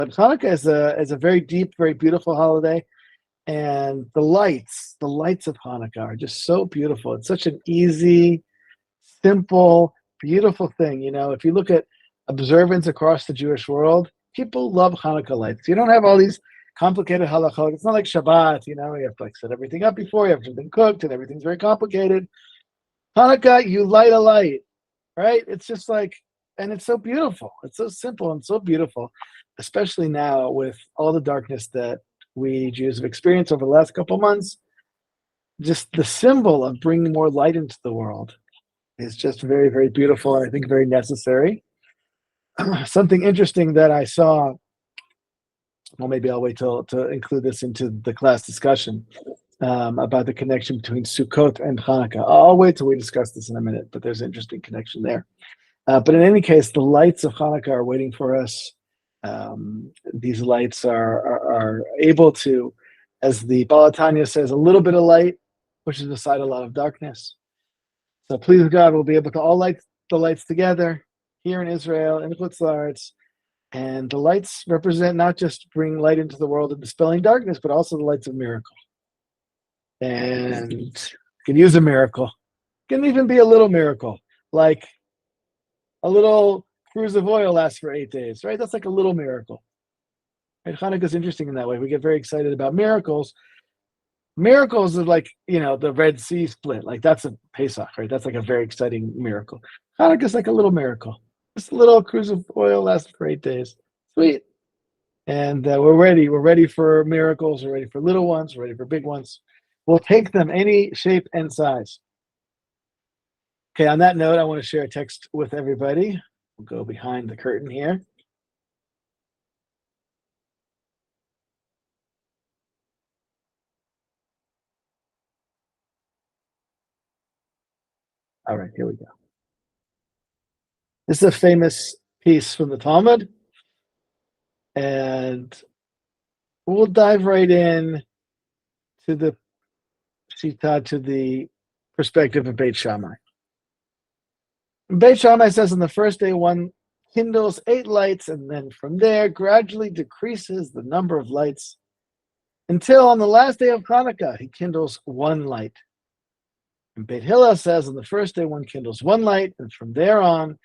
But Hanukkah is a very deep, very beautiful holiday, and the lights of Hanukkah are just so beautiful. It's such an easy, simple, beautiful thing. If you look at observance across the Jewish world, people love Hanukkah lights. You don't have all these complicated halachot. It's not like Shabbat. You have to set everything up before, you have everything cooked, and everything's very complicated. Hanukkah, you light a light, right? It's just like, and it's so beautiful. It's so simple and so beautiful, especially now with all the darkness that we Jews have experienced over the last couple of months. Just the symbol of bringing more light into the world is just very, very beautiful, and I think very necessary. Something interesting that I saw, well, maybe I'll wait to include this into the class discussion, about the connection between Sukkot and Hanukkah. I'll wait till we discuss this in a minute, but there's an interesting connection there. But in any case, the lights of Hanukkah are waiting for us. These lights are able to, as the Baal HaTanya says, a little bit of light pushes aside a lot of darkness. So please God, we'll be able to all light the lights together here in Israel, in the Chutz La'aretz. And the lights represent not just bring light into the world and dispelling darkness, but also the lights of miracle. And you can use a miracle. It can even be a little miracle, like a little cruise of oil lasts for 8 days, right? That's like a little miracle. Right? Hanukkah is interesting in that way. We get very excited about miracles. Miracles are like, the Red Sea split. Like that's a Pesach, right? That's like a very exciting miracle. Hanukkah is like a little miracle. Just a little cruise of oil lasts for 8 days. Sweet. And we're ready. We're ready for miracles. We're ready for little ones. We're ready for big ones. We'll take them any shape and size. Okay, on that note, I want to share a text with everybody. We'll go behind the curtain here. All right, here we go. This is a famous piece from the Talmud, and we'll dive right in to the Shita, to the perspective of Beit Shammai. Beit Shammai says on the first day one kindles 8 lights, and then from there gradually decreases the number of lights until on the last day of Hanukkah he kindles 1 light. And Beit Hillel says on the first day one kindles 1 light, and from there on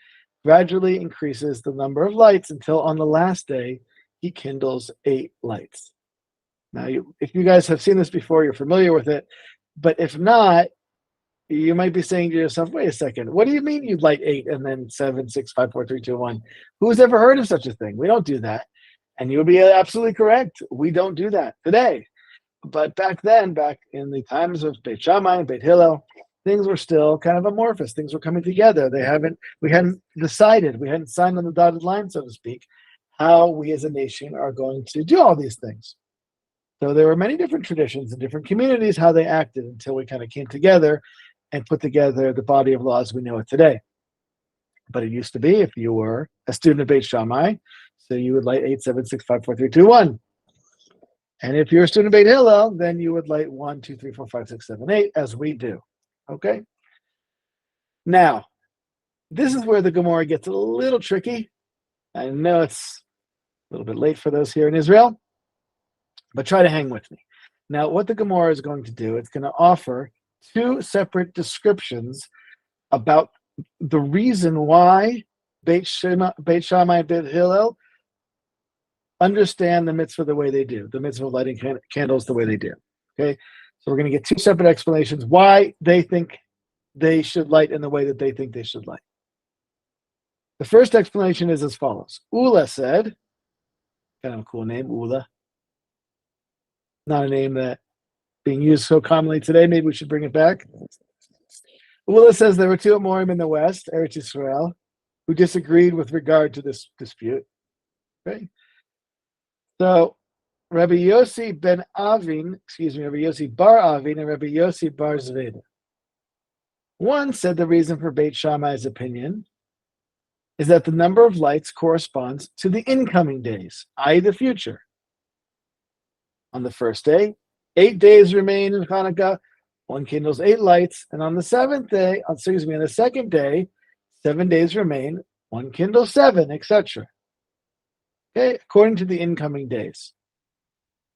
gradually increases the number of lights until on the last day he kindles 8 lights. Now, if you guys have seen this before, you're familiar with it. But if not, you might be saying to yourself, wait a second, what do you mean you light 8 and then 7, 6, 5, 4, 3, 2, 1? Who's ever heard of such a thing? We don't do that. And you would be absolutely correct. We don't do that today. But back then, back in the times of Beit Shammai and Beit Hillel, things were still kind of amorphous. Things were coming together. We hadn't decided, we hadn't signed on the dotted line, so to speak, how we as a nation are going to do all these things. So there were many different traditions in different communities, how they acted until we kind of came together and put together the body of laws we know it today. But it used to be, if you were a student of Beit Shammai, so you would light 8, 7, 6, 5, 4, 3, 2, 1. And if you're a student of Beit Hillel, then you would light 1, 2, 3, 4, 5, 6, 7, 8, as we do. Okay? Now, this is where the Gemara gets a little tricky. I know it's a little bit late for those here in Israel, but try to hang with me. Now, what the Gemara is going to do, it's going to offer 2 separate descriptions about the reason why Beit Shammai and Beit Hillel understand the mitzvah the way they do, the mitzvah of lighting candles the way they do. Okay, so we're going to get 2 separate explanations why they think they should light in the way that they think they should light. The first explanation is as follows. Ula said, kind of a cool name, Ula. Not a name that being used so commonly today. Maybe we should bring it back. Ula says there were 2 Amorim in the West, Eretz Yisrael, who disagreed with regard to this dispute. Okay, so Rabbi Yossi Bar Avin and Rabbi Yossi Bar Zveda. One said the reason for Beit Shammai's opinion is that the number of lights corresponds to the incoming days, i.e. the future. On the first day, 8 days remain in Hanukkah, 1 kindles 8 lights, and on the second day, 7 days remain, 1 kindles 7, etc. Okay, according to the incoming days.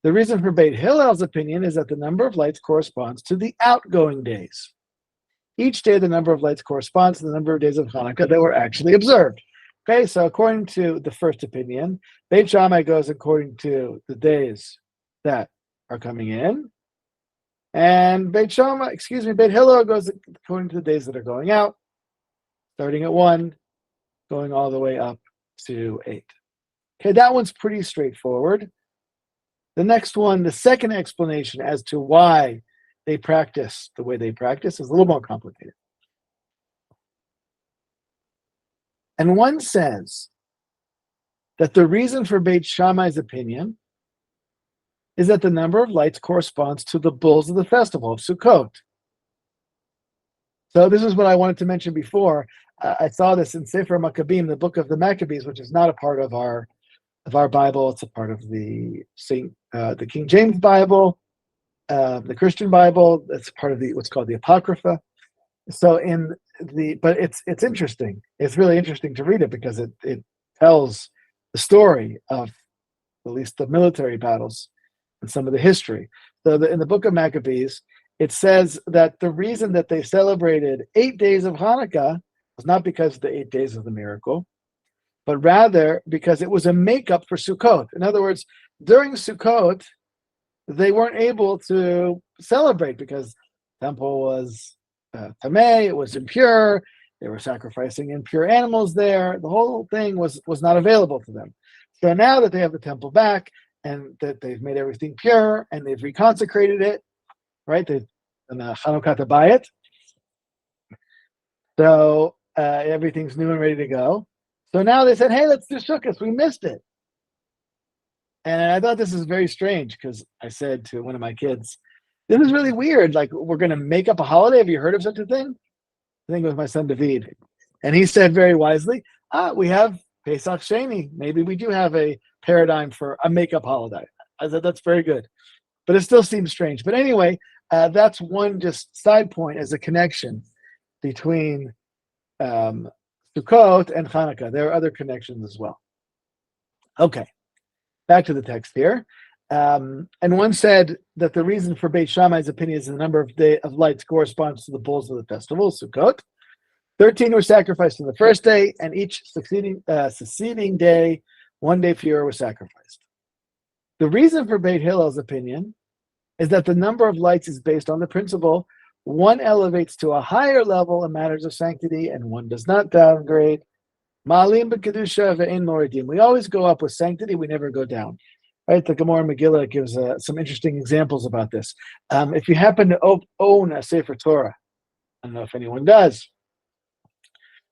The reason for Beit Hillel's opinion is that the number of lights corresponds to the outgoing days. Each day, the number of lights corresponds to the number of days of Hanukkah that were actually observed. Okay, so according to the first opinion, Beit Shammai goes according to the days that are coming in, and Beit Hillel goes according to the days that are going out, starting at 1, going all the way up to 8. Okay, that one's pretty straightforward. The next one, the second explanation as to why they practice the way they practice, is a little more complicated. And one says that the reason for Beit Shammai's opinion is that the number of lights corresponds to the bulls of the festival of Sukkot. So this is what I wanted to mention before. I saw this in Sefer Maccabim, the book of the Maccabees, which is not a part of our Bible. It's a part of the King James Bible, the Christian Bible. It's part of what's called the Apocrypha. So but it's interesting. It's really interesting to read it because it tells the story of at least the military battles and some of the history. So in the book of Maccabees, it says that the reason that they celebrated 8 days of Hanukkah was not because of the 8 days of the miracle, but rather because it was a makeup for Sukkot. In other words, during Sukkot, they weren't able to celebrate because the temple was tamei, it was impure, they were sacrificing impure animals there. The whole thing was not available to them. So now that they have the temple back and that they've made everything pure and they've reconsecrated it, right? They've done the Hanukkah Bayit. So everything's new and ready to go. So now they said, hey, let's do Sukkot. We missed it. And I thought this is very strange because I said to one of my kids, this is really weird. Like, we're going to make up a holiday. Have you heard of such a thing? I think it was my son, David. And he said very wisely, we have Pesach Sheni. Maybe we do have a paradigm for a make-up holiday. I said, that's very good. But it still seems strange. But anyway, that's one just side point as a connection between Sukkot and Hanukkah. There are other connections as well. Okay, back to the text here. And one said that the reason for Beit Shammai's opinion is the number of lights corresponds to the bulls of the festival, Sukkot. 13 were sacrificed on the first day, and each succeeding day, 1 day fewer were sacrificed. The reason for Beit Hillel's opinion is that the number of lights is based on the principle one elevates to a higher level in matters of sanctity, and one does not downgrade. Ma'alim b'kedusha ve'ein moridim. We always go up with sanctity, we never go down. Right? The Gemara Megillah gives some interesting examples about this. If you happen to own a Sefer Torah, I don't know if anyone does,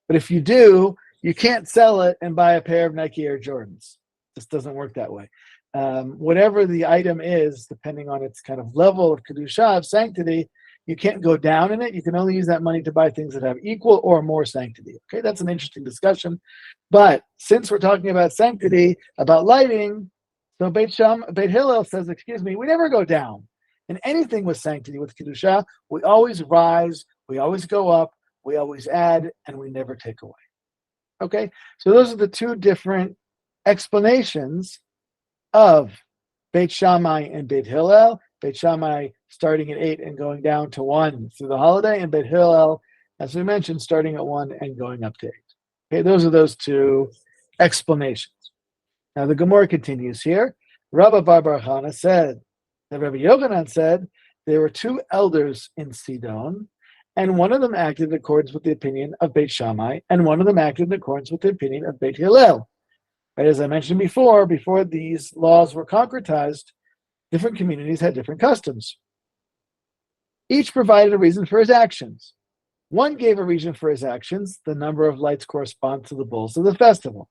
but if you do, you can't sell it and buy a pair of Nike Air Jordans. This doesn't work that way. Whatever the item is, depending on its kind of level of kedusha, of sanctity, you can't go down in it. You can only use that money to buy things that have equal or more sanctity. Okay, that's an interesting discussion. But since we're talking about sanctity, about lighting, so Beit Hillel says, we never go down. In anything with sanctity, with kedusha, we always rise, we always go up, we always add, and we never take away. Okay, so those are the two different explanations of Beit Shammai and Beit Hillel. Beit Shammai starting at 8 and going down to 1 through the holiday, and Beit Hillel, as we mentioned, starting at 1 and going up to 8. Okay, those are those two explanations. Now the Gemara continues here. Rabbi Bar Chana said, that Rabbi Yochanan said, there were 2 elders in Sidon, and one of them acted in accordance with the opinion of Beit Shammai, and one of them acted in accordance with the opinion of Beit Hillel. Right, as I mentioned before these laws were concretized, different communities had different customs. Each provided a reason for his actions. One gave a reason for his actions, the number of lights correspond to the bulls of the festival.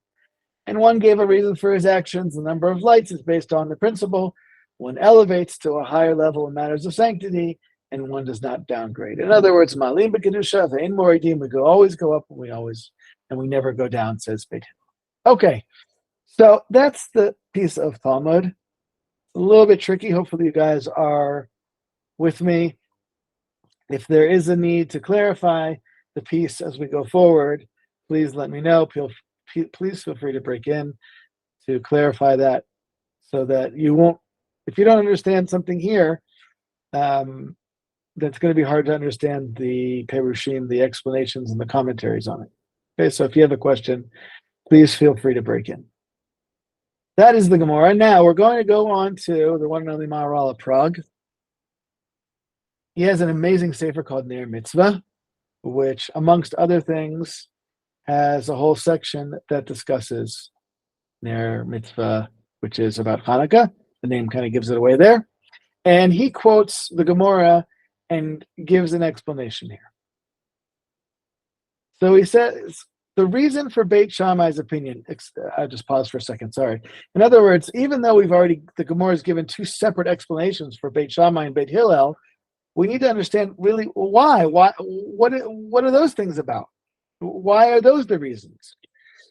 And one gave a reason for his actions, the number of lights is based on the principle, one elevates to a higher level in matters of sanctity, and one does not downgrade. In other words, Ma'alim b'kedusha ve'ein moridim, we always go up and we never go down, says Beit Hillel. Okay, so that's the piece of Talmud. A little bit tricky. Hopefully you guys are with me. If there is a need to clarify the piece as we go forward, please let me know. Please feel free to break in to clarify that so that you won't, if you don't understand something here, that's going to be hard to understand the Perushim, the explanations and the commentaries on it. Okay, so if you have a question, please feel free to break in. That is the Gemara. Now we're going to go on to the one and only Maharal of Prague. He has an amazing sefer called Ner Mitzvah, which, amongst other things, has a whole section that discusses Ner Mitzvah, which is about Hanukkah. The name kind of gives it away there. And he quotes the Gemara and gives an explanation here. So he says, the reason for Beit Shammai's opinion, I'll just pause for a second, sorry. In other words, even though the Gemara has given two separate explanations for Beit Shammai and Beit Hillel, we need to understand really why. What are those things about? Why are those the reasons?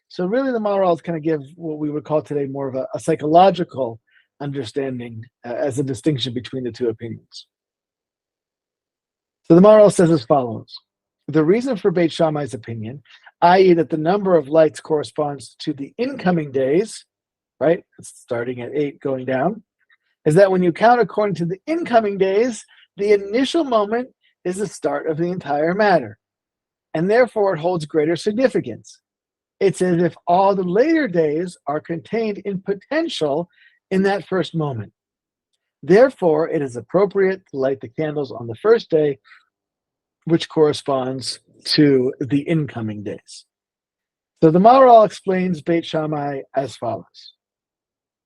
So really the Maharals kind of give what we would call today more of a psychological understanding as a distinction between the two opinions. So the Maharal says as follows. The reason for Beit Shammai's opinion, i.e. that the number of lights corresponds to the incoming days, right? It's starting at 8 going down, is that when you count according to the incoming days, the initial moment is the start of the entire matter. And therefore it holds greater significance. It's as if all the later days are contained in potential in that first moment. Therefore, it is appropriate to light the candles on the first day, which corresponds to the incoming days. So the Maharal explains Beit Shammai as follows.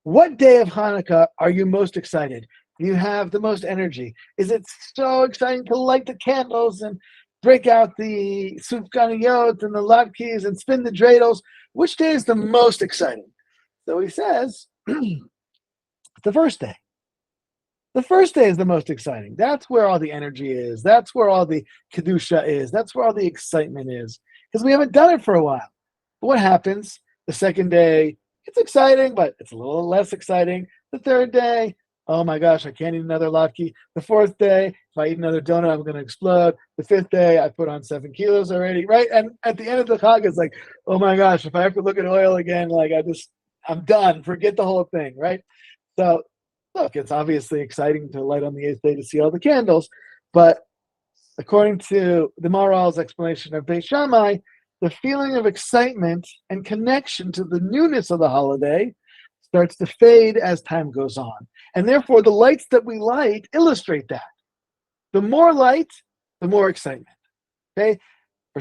What day of Hanukkah are you most excited? Do you have the most energy? Is it so exciting to light the candles and break out the sufganiyot and the latkes and spin the dreidels? Which day is the most exciting? So he says, the first day. The first day is the most exciting. That's where all the energy is. That's where all the kedusha is. That's where all the excitement is. Because we haven't done it for a while. But what happens? The second day, it's exciting, but it's a little less exciting. The third day, oh my gosh, I can't eat another latke. The fourth day, if I eat another donut, I'm going to explode. The fifth day, I put on 7 kilos already, right? And at the end of the Chag, it's like, oh my gosh, if I have to look at oil again, like I'm done. Forget the whole thing, right? So, look, it's obviously exciting to light on the 8th day to see all the candles, but according to the Maharal's explanation of Beit Shammai, the feeling of excitement and connection to the newness of the holiday starts to fade as time goes on. And therefore, the lights that we light illustrate that. The more light, the more excitement. Okay? For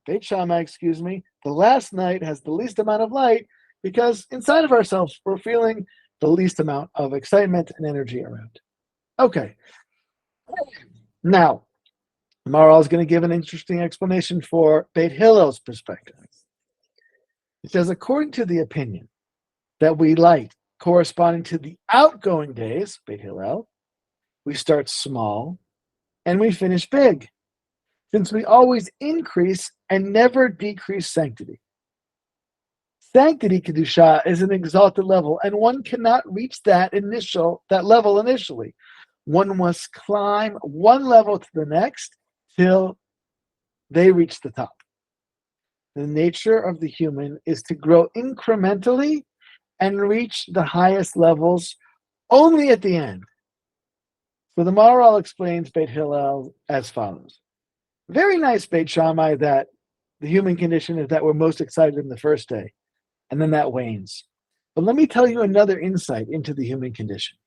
Beit Shammai, the last night has the least amount of light because inside of ourselves, we're feeling the least amount of excitement and energy around. Okay. Now, Maharal is going to give an interesting explanation for Beit Hillel's perspective. It says, according to the opinion that we light corresponding to the outgoing days, Beit Hillel, we start small and we finish big, since we always increase and never decrease sanctity. Sanctity, Kedusha, is an exalted level, and one cannot reach that level initially. One must climb one level to the next till they reach the top. The nature of the human is to grow incrementally and reach the highest levels only at the end. So the Maharal explains Beit Hillel as follows. Very nice, Beit Shammai, that the human condition is that we're most excited in the first day, and then that wanes. But let me tell you another insight into the human condition.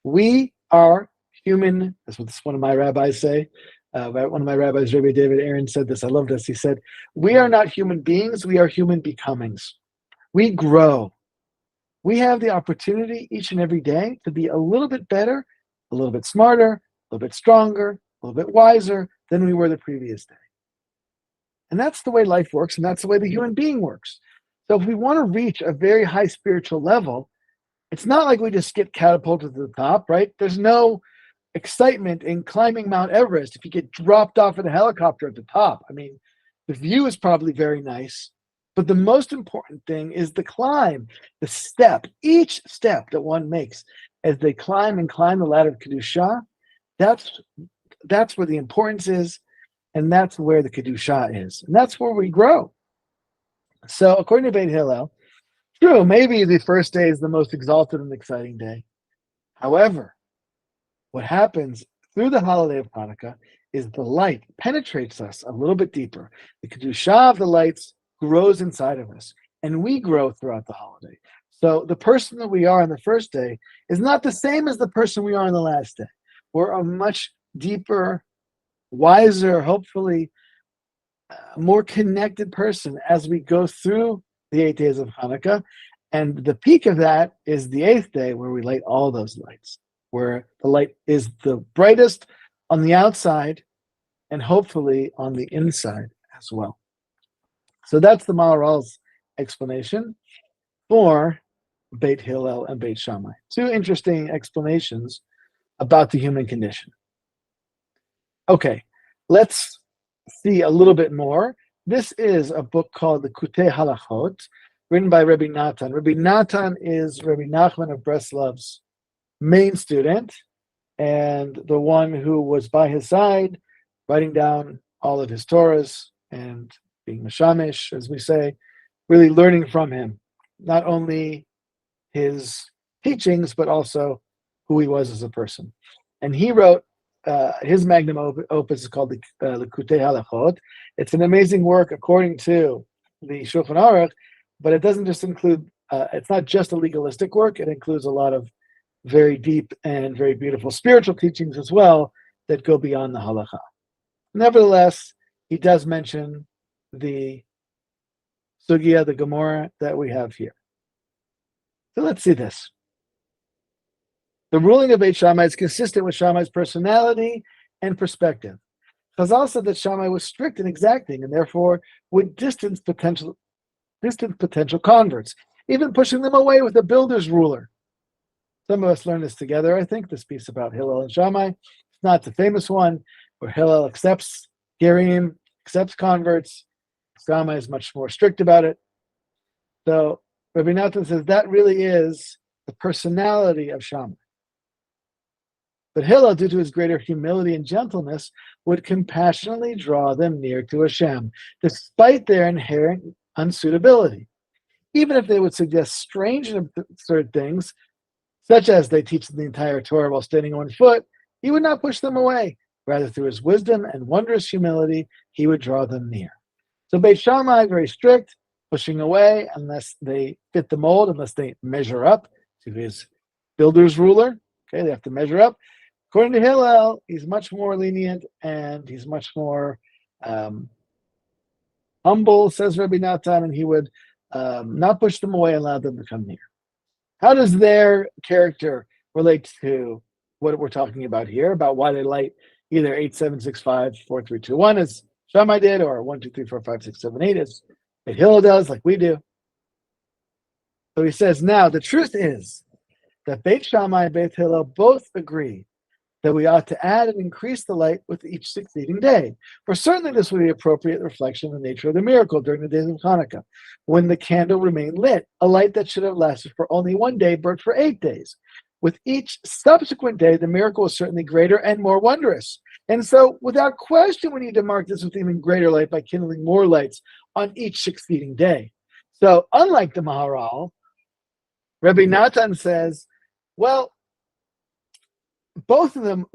We are human, that's what one of my rabbis say. One of my rabbis, Rabbi David Aaron, said this. I love this. He said, we are not human beings, we are human becomings. We grow. We have the opportunity each and every day to be a little bit better, a little bit smarter, a little bit stronger, a little bit wiser than we were the previous day. And that's the way life works, and that's the way the human being works. So if we want to reach a very high spiritual level, it's not like we just get catapulted to the top, right? There's no excitement in climbing Mount Everest if you get dropped off in a helicopter at the top. I mean, the view is probably very nice, but the most important thing is the climb, the step, each step that one makes as they climb the ladder of Kedusha. That's where the importance is, and that's where the Kedusha is, and that's where we grow. So according to Beit Hillel, True, maybe the first day is the most exalted and exciting day. However, what happens through the holiday of Hanukkah is the light penetrates us a little bit deeper. The Kedusha of the lights grows inside of us, and we grow throughout the holiday. So the person that we are on the first day is not the same as the person we are on the last day. We're a much deeper, wiser, hopefully more connected person as we go through the 8 days of Hanukkah. And the peak of that is the 8th day, where we light all those lights, where the light is the brightest on the outside and hopefully on the inside as well. So that's the Maharal's explanation for Beit Hillel and Beit Shammai. Two interesting explanations about the human condition. Okay, let's see a little bit more. This is a book called the Kutei Halachot, written by Rabbi Yonatan. Rabbi Yonatan is Rabbi Nachman of Breslov's main student, and the one who was by his side, writing down all of his Torahs and being mashamish, as we say, really learning from him, not only his teachings, but also who he was as a person. And he wrote his magnum opus is called the Kutei Halachot. It's an amazing work according to the Shulchan Aruch, but it doesn't just include, it's not just a legalistic work, it includes a lot of very deep and very beautiful spiritual teachings as well that go beyond the halacha. Nevertheless, he does mention the sugya, the Gemara that we have here. So let's see this. The ruling of Beit Shammai is consistent with Shammai's personality and perspective. Chazal said that Shammai was strict and exacting, and therefore would distance potential converts, even pushing them away with a builder's ruler. Some of us learned this together, I think, this piece about Hillel and Shammai. It's not the famous one where Hillel accepts Gerim, accepts converts. Shammai is much more strict about it. So Rabbi Yonatan says that really is the personality of Shammai. But Hillel, due to his greater humility and gentleness, would compassionately draw them near to Hashem, despite their inherent unsuitability. Even if they would suggest strange and absurd things, such as they teach the entire Torah while standing on foot, he would not push them away. Rather, through his wisdom and wondrous humility, he would draw them near. So Beit Shammai, very strict, pushing away unless they fit the mold, unless they measure up to his builder's ruler. Okay, they have to measure up. According to Hillel, he's much more lenient and he's much more humble, says Rabbi Yonatan, and he would not push them away and allow them to come near. How does their character relate to what we're talking about here, about why they light either 8, 7, 6, 5, 4, 3, 2, 1 as Shammai did, or 1, 2, 3, 4, 5, 6, 7, 8 as Hillel does, like we do? So he says, now the truth is that Beit Shammai and Beit Hillel both agree that we ought to add and increase the light with each succeeding day. For certainly this would be appropriate reflection of the nature of the miracle during the days of Hanukkah, when the candle remained lit, a light that should have lasted for only 1 day burnt for 8 days. With each subsequent day, the miracle is certainly greater and more wondrous. And so, without question, we need to mark this with even greater light by kindling more lights on each succeeding day. So, unlike the Maharal, Rabbi Yonatan says, well, both of them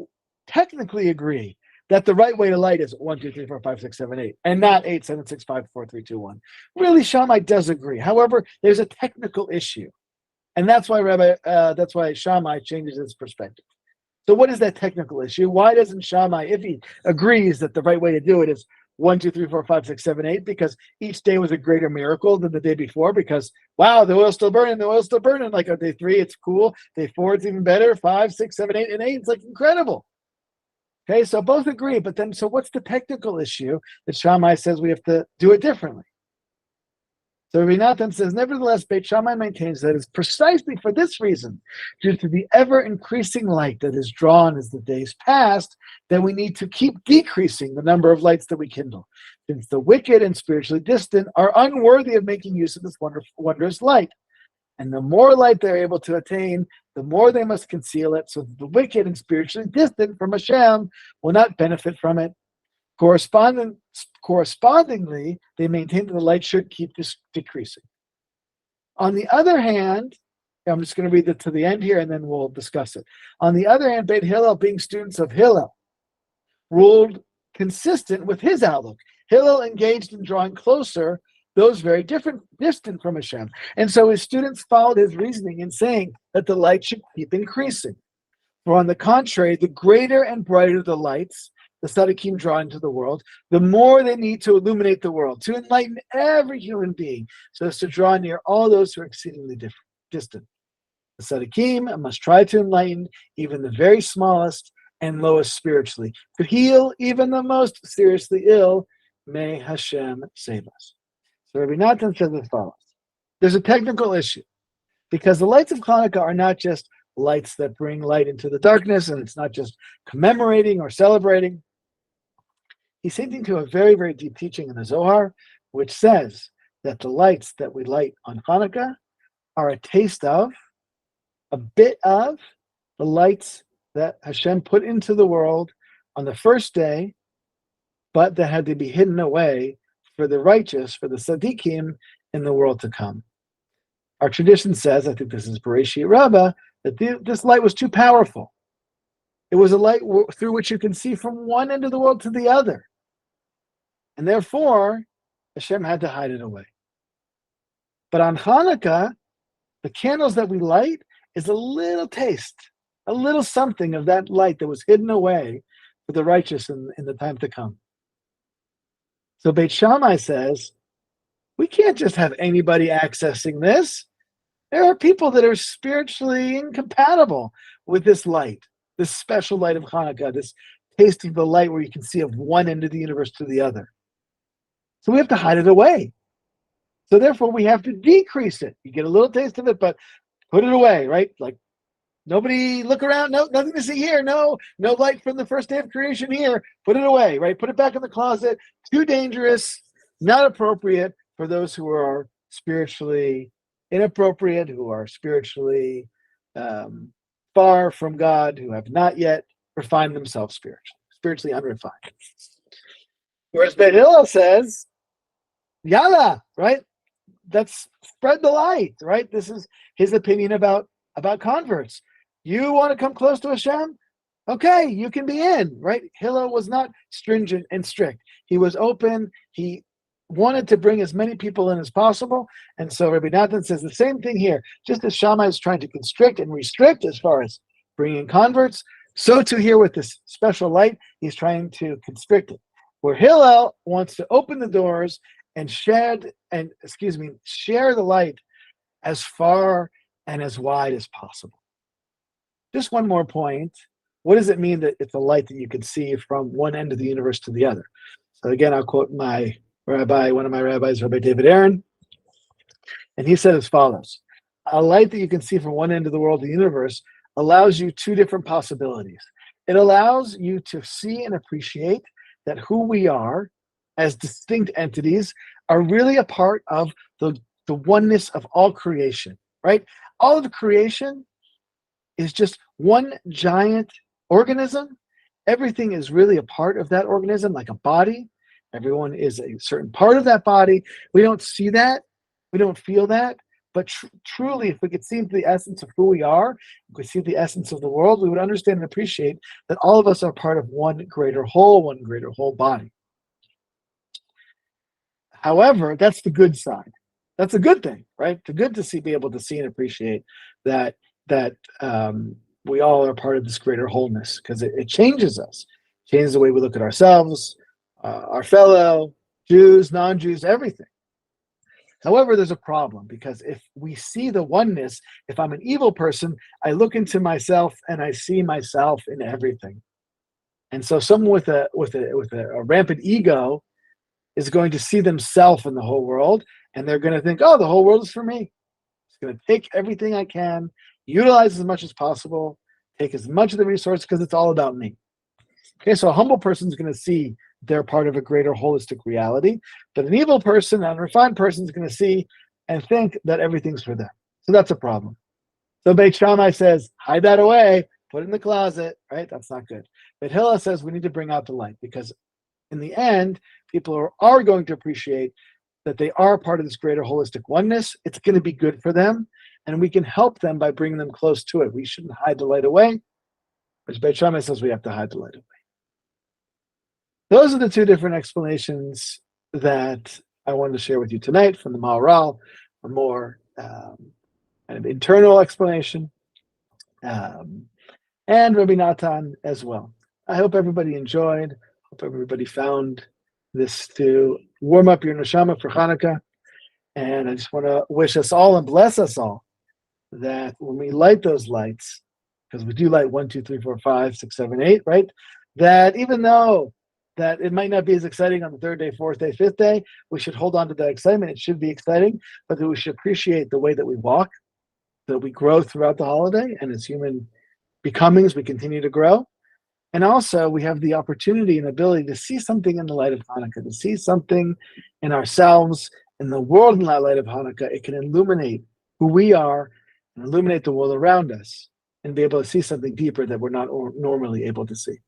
technically agree that the right way to light is 1, 2, 3, 4, 5, 6, 7, 8, and not 8, 7, 6, 5, 4, 3, 2, 1. Really, Shammai does agree. However, there's a technical issue, and that's why Shammai changes his perspective. So, what is that technical issue? Why doesn't Shammai, if he agrees that the right way to do it is 1, 2, 3, 4, 5, 6, 7, 8, because each day was a greater miracle than the day before, because wow, the oil's still burning, like on day 3, it's cool. Day 4, it's even better. 5, 6, 7, 8, and 8, it's like incredible. Okay, so both agree, but then, so what's the technical issue that Shammai says we have to do it differently? So Rabbi Yonatan says, nevertheless, Beit Shammai maintains that it's precisely for this reason, due to the ever-increasing light that is drawn as the days pass, that we need to keep decreasing the number of lights that we kindle, since the wicked and spiritually distant are unworthy of making use of this wondrous light. And the more light they're able to attain, the more they must conceal it, so that the wicked and spiritually distant from Hashem will not benefit from it. Correspondingly, they maintain that the light should keep decreasing. On the other hand, I'm just going to read it to the end here and then we'll discuss it. On the other hand, Beit Hillel, being students of Hillel, ruled consistent with his outlook. Hillel engaged in drawing closer those very distant from Hashem. And so his students followed his reasoning in saying that the light should keep increasing. For on the contrary, the greater and brighter the lights the tzaddikim draw into the world, the more they need to illuminate the world, to enlighten every human being, so as to draw near all those who are exceedingly distant. The tzaddikim must try to enlighten even the very smallest and lowest spiritually, to heal even the most seriously ill. May Hashem save us. So Rabbi Yonatan says as follows. There's a technical issue, because the lights of Hanukkah are not just lights that bring light into the darkness, and it's not just commemorating or celebrating. He's hinting to a very, very deep teaching in the Zohar, which says that the lights that we light on Hanukkah are a taste of, a bit of, the lights that Hashem put into the world on the first day, but that had to be hidden away for the righteous, for the tzaddikim in the world to come. Our tradition says, I think this is Bereshit Rabbah, that this light was too powerful. It was a light through which you can see from one end of the world to the other. And therefore, Hashem had to hide it away. But on Hanukkah, the candles that we light is a little taste, a little something of that light that was hidden away for the righteous in the time to come. So Beit Shammai says, we can't just have anybody accessing this. There are people that are spiritually incompatible with this light, this special light of Hanukkah, this taste of the light where you can see of one end of the universe to the other. So we have to hide it away. So therefore we have to decrease it. You get a little taste of it, but put it away, right? Like, nobody look around, no, nothing to see here, no light from the first day of creation here. Put it away, right? Put it back in the closet. Too dangerous, not appropriate for those who are spiritually inappropriate, who are spiritually far from God, who have not yet refined themselves spiritually unrefined. Whereas Beit Hillel says, Yalla, right? Let's spread the light, right? This is his opinion about converts. You want to come close to Hashem? Okay, you can be in, right? Hillel was not stringent and strict. He was open. He wanted to bring as many people in as possible. And so Rabbi Yonatan says the same thing here. Just as Shammai is trying to constrict and restrict as far as bringing converts, so too here with this special light, he's trying to constrict it. Where Hillel wants to open the doors and share the light as far and as wide as possible. Just one more point. What does it mean that it's a light that you can see from one end of the universe to the other? So again, I'll quote my rabbi, one of my rabbis, Rabbi David Aaron, and he said as follows: a light that you can see from one end of the world, the universe, allows you two different possibilities. It allows you to see and appreciate that who we are as distinct entities are really a part of the oneness of all creation, right? All of creation is just one giant organism. Everything is really a part of that organism, like a body. Everyone is a certain part of that body. We don't see that. We don't feel that. But truly, if we could see the essence of who we are, if we could see the essence of the world, we would understand and appreciate that all of us are part of one greater whole body. However, that's the good side. That's a good thing, right? It's good to be able to see and appreciate that we all are part of this greater wholeness, because it changes us, changes the way we look at ourselves, our fellow Jews, non-Jews, everything. However, there's a problem, because if we see the oneness, if I'm an evil person, I look into myself and I see myself in everything. And so someone with a rampant ego is going to see themselves in the whole world, and they're going to think, oh, the whole world is for me. It's going to take everything I can, utilize as much as possible, take as much of the resource, because it's all about me. Okay, so a humble person is going to see they're part of a greater holistic reality, but an evil person, an unrefined person, is going to see and think that everything's for them. So that's a problem. So Beit Shammai says, hide that away, put it in the closet, right? That's not good. But Hillel says we need to bring out the light, because in the end, people are going to appreciate that they are part of this greater holistic oneness, it's going to be good for them, and we can help them by bringing them close to it. We shouldn't hide the light away, which Beit Shammai says we have to hide the light away. Those are the two different explanations that I wanted to share with you tonight from the Maharal, a more kind of internal explanation, and Rabbi Yonatan as well. I hope everybody enjoyed. Hope everybody found this to warm up your neshama for Hanukkah. And I just want to wish us all and bless us all that when we light those lights, because we do light 1, 2, 3, 4, 5, 6, 7, 8, right? That even though that it might not be as exciting on the third day, fourth day, fifth day, we should hold on to that excitement. It should be exciting, but that we should appreciate the way that we walk, that we grow throughout the holiday, and as human becomings, we continue to grow. And also, we have the opportunity and ability to see something in the light of Hanukkah, to see something in ourselves, in the world in the light of Hanukkah. It can illuminate who we are and illuminate the world around us and be able to see something deeper that we're not normally able to see.